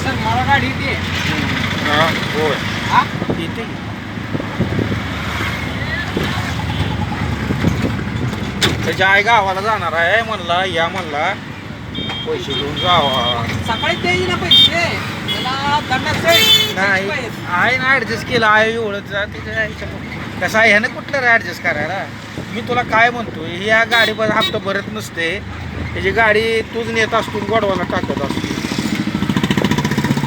Sir मला गाडी येते. हा होय हा येते. त्याच्या आई गावाला जाणार आहे म्हणला, या म्हणला पैसे घेऊन जावा. सकाळी द्यायची ना पैसे त्याला दंडाचे नाही आहे ना ॲडजस्ट केलं आहे एवढंच कसं आहे ह्यानं कुठलं ॲडजस्ट करायला. मी तुला काय म्हणतो, ह्या गाडीवर हप्ता भरत नसते, त्याची गाडी तूच नेत असतो गोडवाला टाकत असतो.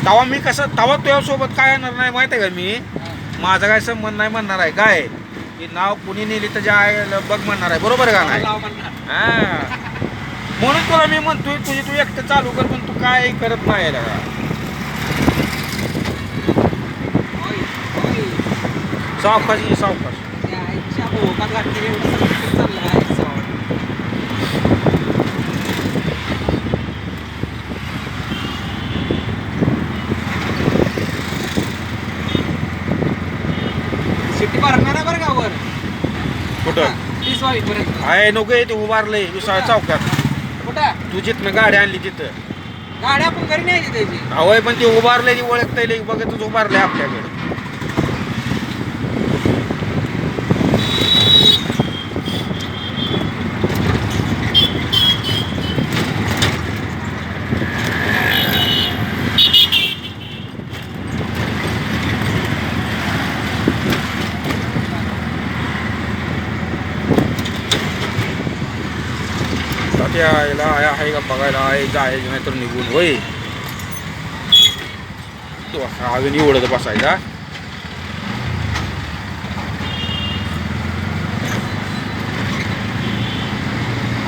तवा मी कसं तवा तुझ्यासोबत काय येणार नाही माहिती आहे का, मी माझा काय संबंध नाही म्हणणार आहे. काय की नाव कुणी नेली तर आईला बघ म्हणणार आहे, बरोबर का नाही. हां म्हणून तुला मी म्हणतोय तुझी तू एकटं चालू कर, पण तू काय करत नाही का. सावकाश ये सावकाश. सिटी भरणार आहे बरं का वर कुठं 30 पर्यंत आहे नको ते उभारलंय विसाळ चौकात. कुठं तू जिथनं गाडी आणली तिथं गाडी आपण घरी न्यायची त्याची. होय, पण ते उभारलंय ती ओळखता बघतच उभारलंय आपल्याकडे. यायला आहे का बघायला आहे, जायचं नाही तर निघून. होय तो अजून एवढं बसायचा.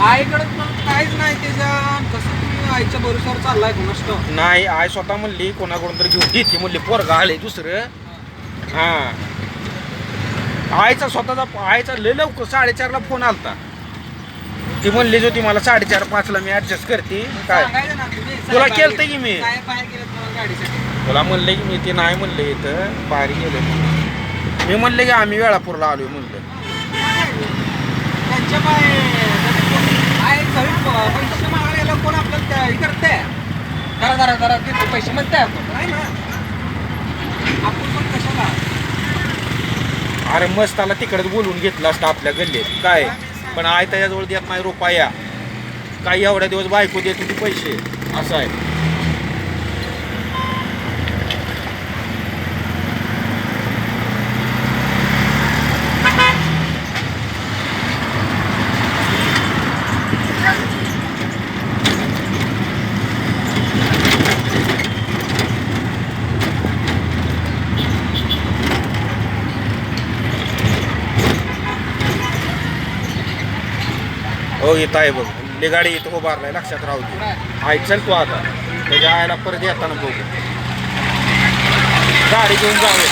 आईकडं काहीच नाही त्याच्या. कसं तुम्ही आईच्या भरोश्यावर चाललाय कोणाष्ट नाही. आई स्वतः म्हणली कोणाकडून तर घेऊन देते म्हणली, पोरगा आले दुसरं. हां आईचा स्वतःचा आईचा लय लवकर 4:30ला फोन आलता. ती म्हणलीच होती मला 4:30-5ला मी ऍडजस्ट करते. काय तुला केलतं की मी काय बाहेर गेलं तुम्हाला गाडीसाठी. तुला म्हणलं की मी ते नाही म्हणलं इथं बाहेर गेलं. मी म्हणलं की आम्ही वेळापूरला आलोय म्हणलं. त्यांच्या काय पैसे मागायला गेलं कोण आपल्याला हे करते. जरा देतो पैसे म्हणते आपण नाही ना. आपण पण कशाला. अरे मस्त त्याला तिकडच बोलवून घेतलं असतं आपल्या गल्लीत. काय पण आई त्याच्याजवळ देत नाही रुपया. काही एवढ्या दिवस बायको देत होती पैसे, असं आहे. हो येत आहे बघ, ले गाडी इथं उभारलाय, लक्षात राहू दे. आई चल तू आता त्याच्या आईला परत येताना बघू. गाडी घेऊन जावे.